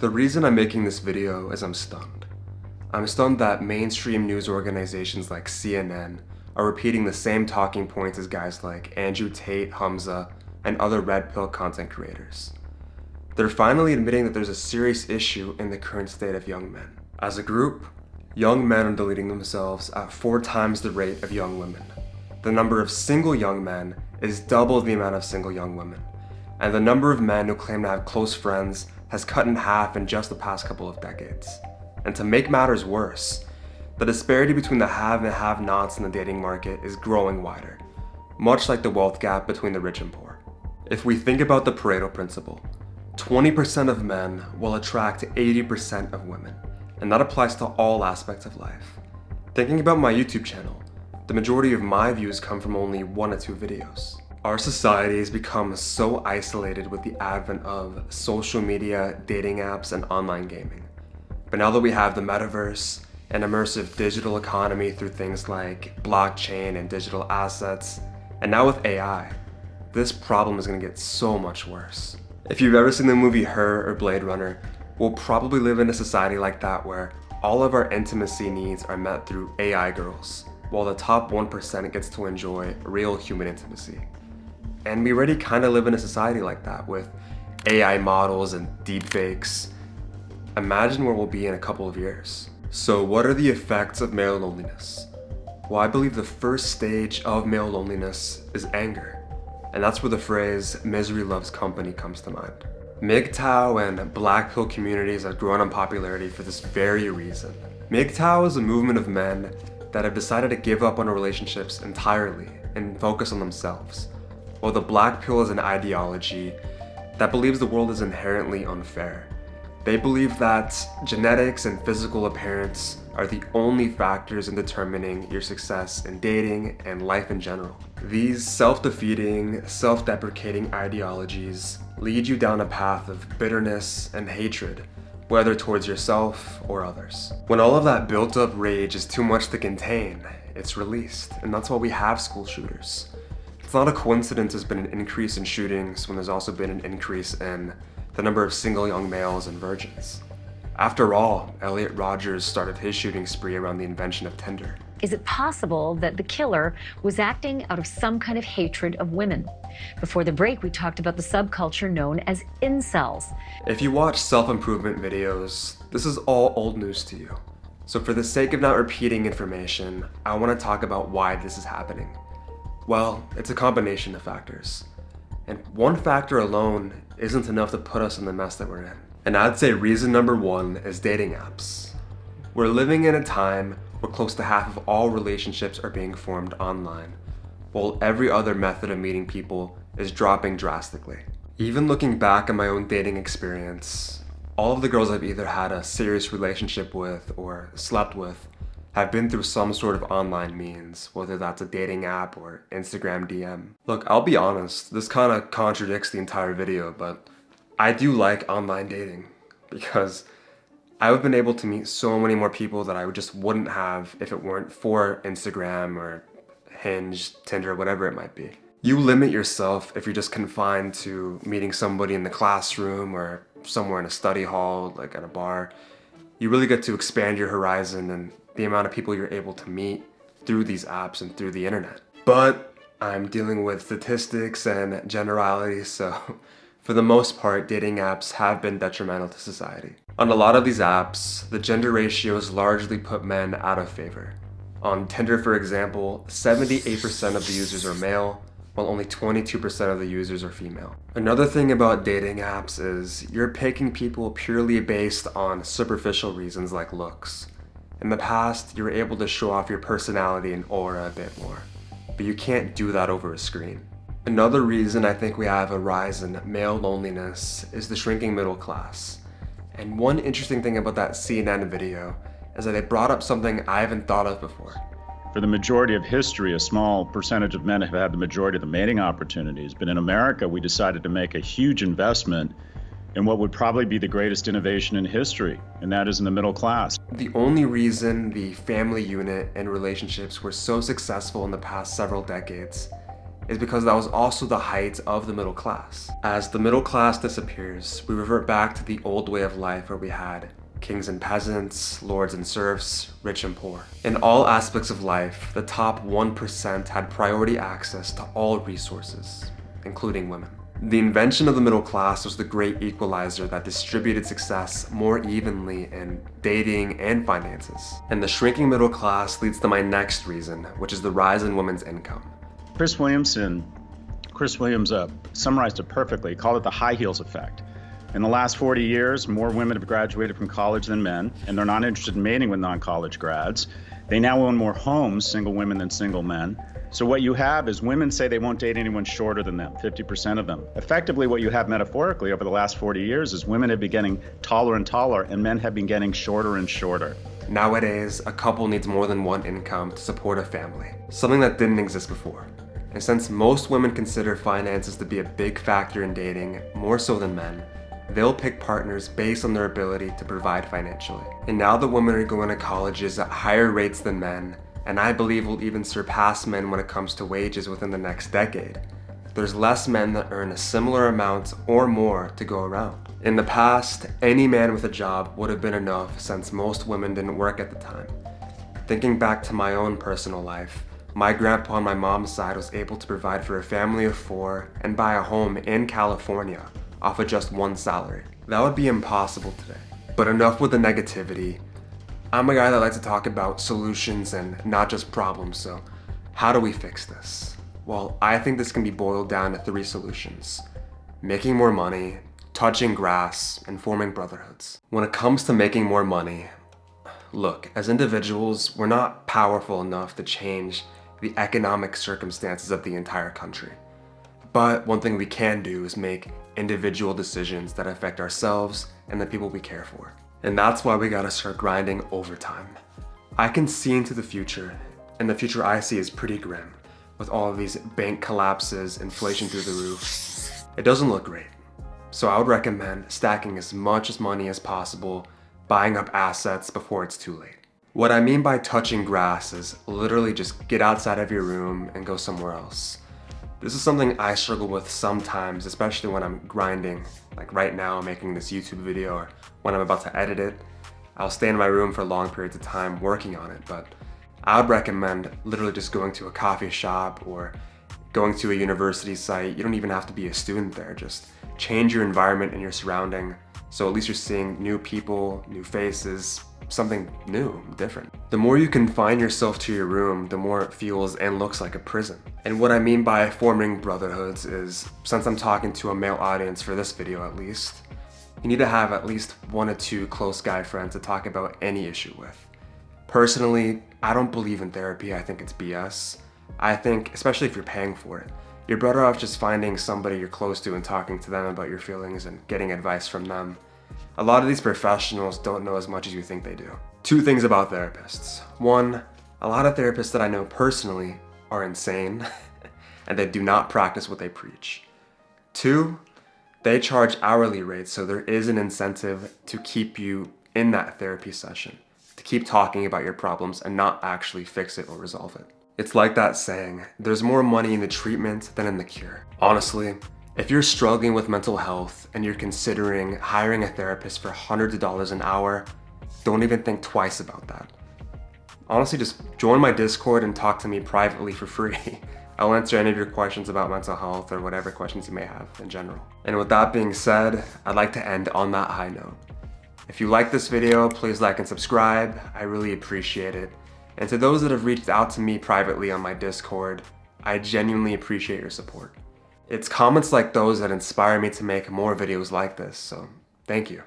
The reason I'm making this video is I'm stunned. I'm stunned that mainstream news organizations like CNN are repeating the same talking points as guys like Andrew Tate, Hamza, and other red pill content creators. They're finally admitting that there's a serious issue in the current state of young men. As a group, young men are deleting themselves at 4 times the rate of young women. The number of single young men is double the amount of single young women. And the number of men who claim to have close friends has cut in half in just the past couple of decades. And to make matters worse, the disparity between the have and have-nots in the dating market is growing wider, much like the wealth gap between the rich and poor. If we think about the Pareto principle, 20% of men will attract 80% of women, and that applies to all aspects of life. Thinking about my YouTube channel, the majority of my views come from only 1 or 2 videos. Our society has become so isolated with the advent of social media, dating apps, and online gaming. But now that we have the metaverse, an immersive digital economy through things like blockchain and digital assets, and now with AI, this problem is going to get so much worse. If you've ever seen the movie Her or Blade Runner, we'll probably live in a society like that where all of our intimacy needs are met through AI girls, while the top 1% gets to enjoy real human intimacy. And we already kind of live in a society like that with AI models and deepfakes. Imagine where we'll be in a couple of years. So what are the effects of male loneliness? Well, I believe the first stage of male loneliness is anger. And that's where the phrase misery loves company comes to mind. MGTOW and black pill communities have grown in popularity for this very reason. MGTOW is a movement of men that have decided to give up on relationships entirely and focus on themselves. While the black pill is an ideology that believes the world is inherently unfair. They believe that genetics and physical appearance are the only factors in determining your success in dating and life in general. These self-defeating, self-deprecating ideologies lead you down a path of bitterness and hatred, whether towards yourself or others. When all of that built-up rage is too much to contain, it's released, and that's why we have school shooters. It's not a coincidence there's been an increase in shootings when there's also been an increase in the number of single young males and virgins. After all, Elliot Rodgers started his shooting spree around the invention of Tinder. Is it possible that the killer was acting out of some kind of hatred of women? Before the break, we talked about the subculture known as incels. If you watch self-improvement videos, this is all old news to you. So for the sake of not repeating information, I want to talk about why this is happening. Well, it's a combination of factors. And one factor alone isn't enough to put us in the mess that we're in. And I'd say reason number 1 is dating apps. We're living in a time where close to half of all relationships are being formed online, while every other method of meeting people is dropping drastically. Even looking back at my own dating experience, all of the girls I've either had a serious relationship with or slept with have been through some sort of online means, whether that's a dating app or Instagram DM. Look, I'll be honest, this kind of contradicts the entire video, but I do like online dating because I've been able to meet so many more people that I just wouldn't have if it weren't for Instagram or Hinge, Tinder, whatever it might be. You limit yourself if you're just confined to meeting somebody in the classroom or somewhere in a study hall, like at a bar. You really get to expand your horizon and the amount of people you're able to meet through these apps and through the internet. But I'm dealing with statistics and generalities, so for the most part, dating apps have been detrimental to society. On a lot of these apps, the gender ratios largely put men out of favor. On Tinder, for example, 78% of the users are male, while only 22% of the users are female. Another thing about dating apps is you're picking people purely based on superficial reasons like looks. In the past, you were able to show off your personality and aura a bit more, but you can't do that over a screen. Another reason I think we have a rise in male loneliness is the shrinking middle class. And one interesting thing about that CNN video is that they brought up something I haven't thought of before. For the majority of history, a small percentage of men have had the majority of the mating opportunities. But in America, we decided to make a huge investment in what would probably be the greatest innovation in history, and that is in the middle class. The only reason the family unit and relationships were so successful in the past several decades is because that was also the height of the middle class. As the middle class disappears, we revert back to the old way of life where we had kings and peasants, lords and serfs, rich and poor. In all aspects of life, the top 1% had priority access to all resources, including women. The invention of the middle class was the great equalizer that distributed success more evenly in dating and finances. And the shrinking middle class leads to my next reason, which is the rise in women's income. Chris Williams summarized it perfectly. He called it the high heels effect. In the last 40 years, more women have graduated from college than men, and they're not interested in mating with non-college grads. They now own more homes, single women, than single men. So what you have is women say they won't date anyone shorter than them, 50% of them. Effectively, what you have metaphorically over the last 40 years is women have been getting taller and taller, and men have been getting shorter and shorter. Nowadays, a couple needs more than one income to support a family, something that didn't exist before. And since most women consider finances to be a big factor in dating, more so than men, they'll pick partners based on their ability to provide financially. And now that women are going to colleges at higher rates than men, and I believe will even surpass men when it comes to wages within the next decade, there's less men that earn a similar amount or more to go around. In the past, any man with a job would have been enough since most women didn't work at the time. Thinking back to my own personal life, my grandpa on my mom's side was able to provide for a family of 4 and buy a home in California off of just one salary. That would be impossible today. But enough with the negativity. I'm a guy that likes to talk about solutions and not just problems, so how do we fix this? Well, I think this can be boiled down to 3 solutions: making more money, touching grass, and forming brotherhoods. When it comes to making more money, look, as individuals, we're not powerful enough to change the economic circumstances of the entire country. But one thing we can do is make individual decisions that affect ourselves and the people we care for. And that's why we gotta start grinding overtime. I can see into the future, and the future I see is pretty grim, with all of these bank collapses, inflation through the roof. It doesn't look great. So I would recommend stacking as much money as possible, buying up assets before it's too late. What I mean by touching grass is literally just get outside of your room and go somewhere else. This is something I struggle with sometimes, especially when I'm grinding, like right now making this YouTube video, or when I'm about to edit it. I'll stay in my room for long periods of time working on it, but I would recommend literally just going to a coffee shop or going to a university site. You don't even have to be a student there, just change your environment and your surrounding, so at least you're seeing new people, new faces, something new, different. The more you confine yourself to your room, the more it feels and looks like a prison. And what I mean by forming brotherhoods is, since I'm talking to a male audience for this video at least, you need to have at least 1 or 2 close guy friends to talk about any issue with. Personally, I don't believe in therapy. I think it's BS. I think, especially if you're paying for it, you're better off just finding somebody you're close to and talking to them about your feelings and getting advice from them. A lot of these professionals don't know as much as you think they do. 2 things about therapists. 1, a lot of therapists that I know personally are insane and they do not practice what they preach. 2, they charge hourly rates, so there is an incentive to keep you in that therapy session, to keep talking about your problems and not actually fix it or resolve it. It's like that saying, there's more money in the treatment than in the cure. Honestly, if you're struggling with mental health and you're considering hiring a therapist for hundreds of dollars an hour, don't even think twice about that. Honestly, just join my Discord and talk to me privately for free. I'll answer any of your questions about mental health or whatever questions you may have in general. And with that being said, I'd like to end on that high note. If you like this video, please like and subscribe. I really appreciate it. And to those that have reached out to me privately on my Discord, I genuinely appreciate your support. It's comments like those that inspire me to make more videos like this, so thank you.